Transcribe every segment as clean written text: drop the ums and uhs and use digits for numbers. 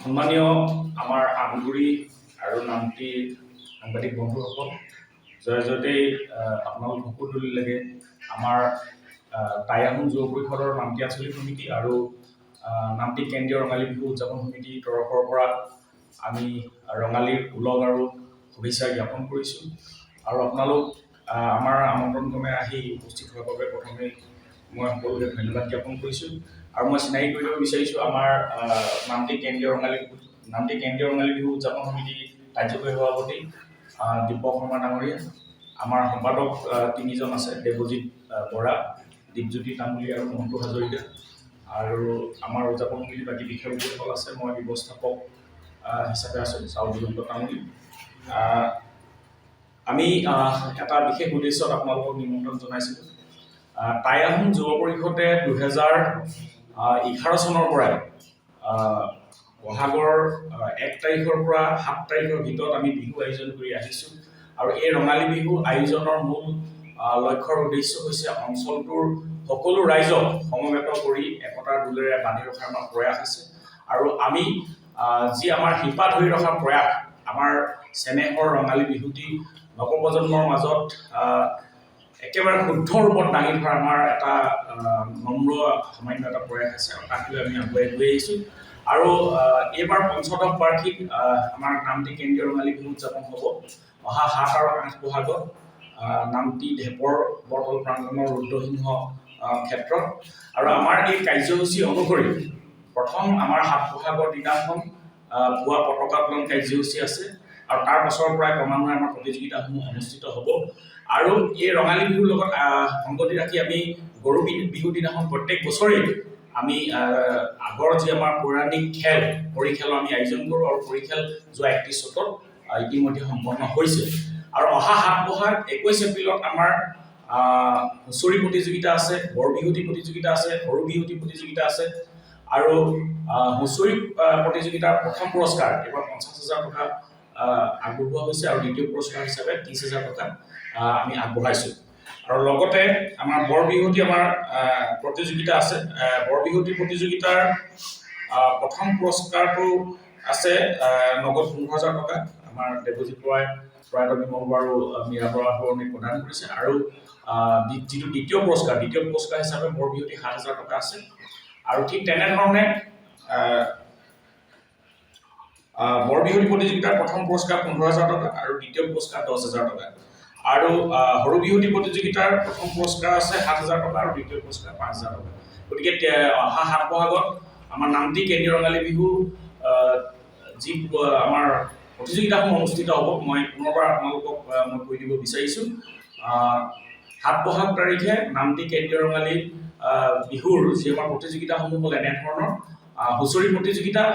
সন্মানীয় আমাৰ আমগুৰি আৰু নামটি সাংবাদিক বন্ধুসকল, জয় জয়তেই আপোনালোক সকলোলৈকে আমাৰ টাই আহোম যুৱ পৰিষদৰ নামটি আঞ্চলিক সমিতি আৰু নামটি কেন্দ্ৰীয় ৰঙালী বিহু উদযাপন সমিতিৰ তৰফৰ পৰা আমি ৰঙালীৰ ওলগ আৰু শুভেচ্ছা জ্ঞাপন কৰিছোঁ। আৰু আপোনালোক আমাৰ আমন্ত্ৰণক্ৰমে আহি উপস্থিত হোৱাৰ বাবে প্ৰথমে মই সকলোকে ধন্যবাদ জ্ঞাপন কৰিছোঁ। আৰু মই চিনাকি কৰি দিব বিচাৰিছোঁ আমাৰ নামটি কেন্দ্ৰীয় ৰঙালী বিহু উদযাপন সমিতি কাৰ্যকৰী সভাপতি দীপক শৰ্মা ডাঙৰীয়া, আমাৰ সম্পাদক তিনিজন আছে, দেৱজিৎ বৰা, দীপজ্যোতি তামুলী আৰু মন্টু হাজৰিকা, আৰু আমাৰ উদযাপন সমিতিৰ বাকী বিষয়ববীয়াসকল আছে। মই ব্যৱস্থাপক হিচাপে আছোঁ চাউল দিগন্ত তামুলী। আমি এটা বিশেষ উদ্দেশ্যত আপোনালোকক নিমন্ত্ৰণ জনাইছিলোঁ। টাই আহোম যুৱ পৰিষদে 2011 চনৰ পৰাই বহাগৰ 1 তাৰিখৰ পৰা 7 তাৰিখৰ ভিতৰত আমি বিহু আয়োজন কৰি আহিছোঁ। আৰু এই ৰঙালী বিহু আয়োজনৰ মূল লক্ষ্যৰ উদ্দেশ্য হৈছে অঞ্চলটোৰ সকলো ৰাইজক সমবেত কৰি একতাৰ দোলেৰে বান্ধি ৰখাৰ আমাৰ প্ৰয়াস আছে। আৰু আমি যি আমাৰ শিপা ধৰি ৰখাৰ প্ৰয়াস, আমাৰ চেনেহৰ ৰঙালী বিহুটি নৱপ্ৰজন্মৰ মাজত একেবাৰে শুদ্ধ ৰূপত দাঙি ধৰা আমাৰ এটা নম্ৰ সামান্য এটা প্ৰয়াস আছে, আৰু তাক লৈ আমি আগুৱাই গৈ আহিছোঁ। আৰু এইবাৰ ৫৫ বাৰ্ষিক আমাৰ নামটি কেন্দ্ৰীয় ৰঙালী বিহু উদযাপন হ'ব অহা ৭ আৰু ৮ বহাগত নামটি ঢেপৰ বৰতল প্ৰাংগণৰ ৰুদ্ৰসিংহ ক্ষেত্ৰত। আৰু আমাৰ এই কাৰ্যসূচী অনুসৰি প্ৰথম আমাৰ ৭ বহাগৰ দিনাখন পুৱা পতাকা উত্তোলন কাৰ্যসূচী আছে, আৰু তাৰ পাছৰ পৰাই ক্ৰমান্বয়ে আমাৰ প্ৰতিযোগিতাসমূহ অনুষ্ঠিত হ'ব। আৰু এই ৰঙালী বিহুৰ লগত সংগতি ৰাখি আমি গৰু বিহু দিনাখন প্ৰত্যেক বছৰেই আমি আগৰ যি আমাৰ পৌৰাণিক খেল, হৰি খেল আমি আয়োজন কৰোঁ, আৰু হৰি খেল যোৱা 31 চ'তত ইতিমধ্যে সম্পন্ন হৈছে। আৰু অহা ৭ বহাগ 21 এপ্ৰিলত আমাৰ হুঁচৰি প্ৰতিযোগিতা আছে, বৰ বিহুতি প্ৰতিযোগিতা আছে, সৰু বিহুতি প্ৰতিযোগিতা আছে। আৰু হুঁচৰি প্ৰতিযোগিতাৰ প্ৰথম পুৰস্কাৰ এইবাৰ 50,000 টকা আগবঢ়োৱা হৈছে, আৰু দ্বিতীয় পুৰস্কাৰ হিচাপে 30,000 টকা আমি আগবঢ়াইছোঁ। আৰু লগতে আমাৰ বৰ বিহুতি আমাৰ প্ৰতিযোগিতা আছে। বৰ বিহুতি প্ৰতিযোগিতাৰ প্ৰথম পুৰস্কাৰটো আছে নগদ 15,000 টকা। আমাৰ দেৱজিৎ বৰাই, প্ৰয়াত বিমল আৰু মীৰা বৰা বৰণীক প্ৰদান কৰিছে। আৰু যিটো দ্বিতীয় পুৰস্কাৰ হিচাপে বৰ বিহুতি 7,000 টকা আছে। আৰু ঠিক তেনেধৰণে বৰ বিহুতি প্ৰতিযোগিতাৰ প্ৰথম পুৰস্কাৰ 15,000 টকা আৰু দ্বিতীয় পুৰস্কাৰ 10,000 টকা। আৰু সৰু বিহুতি প্ৰতিযোগিতাৰ প্ৰথম পুৰস্কাৰ আছে 7,000 টকা আৰু দ্বিতীয় পুৰস্কাৰ 5,000 টকা। গতিকে অহা 7 বহাগত আমাৰ নামটি কেন্দ্ৰীয় ৰঙালী বিহু যি আমাৰ প্ৰতিযোগিতাসমূহ অনুষ্ঠিত হ'ব, মই পুনৰবাৰ আপোনালোকক মই কৈ দিব বিচাৰিছোঁ। 7 বহাগ তাৰিখে নামটি কেন্দ্ৰীয় ৰঙালী বিহুৰ যি আমাৰ প্ৰতিযোগিতাসমূহ হ'ল এনেধৰণৰ: হুঁচৰি প্ৰতিযোগিতাৰ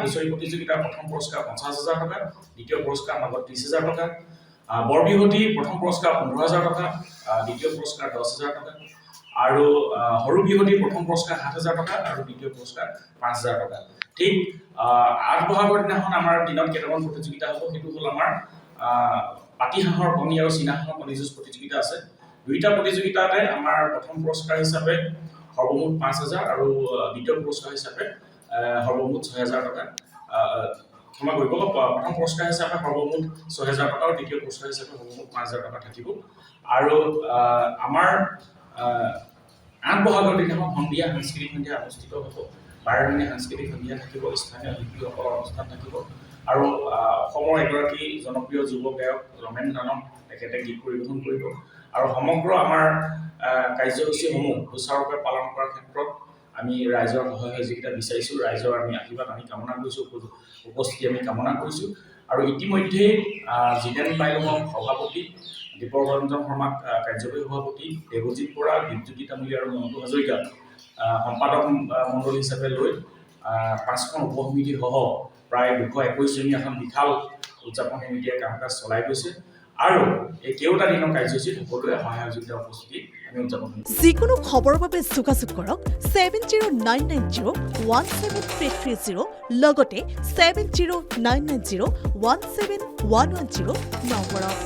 প্ৰথম পুৰস্কাৰ 50,000 টকা, দ্বিতীয় পুৰস্কাৰ নগদ 30,000 টকা। বৰ বিহুতি প্ৰথম পুৰস্কাৰ 15,000 টকা, দ্বিতীয় পুৰস্কাৰ 10,000 টকা। আৰু সৰু বিহুতি প্ৰথম পুৰস্কাৰ 7,000 টকা আৰু দ্বিতীয় পুৰস্কাৰ 5,000 টকা। ঠিক 8 বহাগৰ দিনাখন আমাৰ দিনত কেইটামান প্ৰতিযোগিতা হ'ব, সেইটো হ'ল আমাৰ পাতিহাঁহৰ কণী আৰু চীনা হাঁহৰ কণী যুঁজ প্ৰতিযোগিতা আছে। দুইটা প্ৰতিযোগিতাতে আমাৰ প্ৰথম পুৰস্কাৰ হিচাপে সৰ্বমুঠ 5,000 আৰু দ্বিতীয় পুৰস্কাৰ হিচাপে সৰ্বমুঠ 6,000 টকা। ক্ষমা কৰিব, প্ৰথম পুৰস্কাৰ হিচাপে সৰ্বমুঠ 6,000 টকা আৰু দ্বিতীয় পুৰস্কাৰ হিচাপে সৰ্বমুঠ 5,000 টকা থাকিব। আৰু আমাৰ 8 বহাগৰ দিনাখন সন্ধিয়া সাংস্কৃতিক সন্ধিয়া অনুষ্ঠিত হ'ব। 12 দিনীয়া সাংস্কৃতিক সন্ধিয়া থাকিব, স্থানীয় শিল্পীসকলৰ অনুষ্ঠান থাকিব। আৰু অসমৰ এগৰাকী জনপ্ৰিয় যুৱ গায়ক ৰমেন দানৱ তেখেতে গীত পৰিৱেশন কৰিব। আৰু সমগ্ৰ আমাৰ কাৰ্যসূচীসমূহ সুচাৰুৰূপে পালন কৰাৰ ক্ষেত্ৰত আমি ৰাইজৰ সহায় সহযোগিতা বিচাৰিছোঁ, ৰাইজৰ আমি আশীৰ্বাদ আমি কামনা কৰিছোঁ, উপস্থিতি আমি কামনা কৰিছোঁ। আৰু ইতিমধ্যে জিতেন বাইলঙক সভাপতি, দীপক ৰঞ্জন শৰ্মাক কাৰ্যকৰী সভাপতি, দেৱজিৎ বৰা, দীপজ্যোতি তামুলী আৰু মন্টু হাজৰিকাক সম্পাদক মণ্ডলী হিচাপে লৈ 5খন উপসমিতিসহ প্ৰায় 221 জনীয়া এখন বিশাল উদযাপন সমিতিয়ে কাম কাজ চলাই গৈছে। আৰু এই কেইটা দিনৰ কাৰ্যসূচীত সকলোৱে সহায় সহযোগিতা উপস্থিতি আমি উদযাপন কৰিম। যিকোনো খবৰৰ বাবে যোগাযোগ কৰক 7099017330 লগতে 7099017110 নম্বৰত।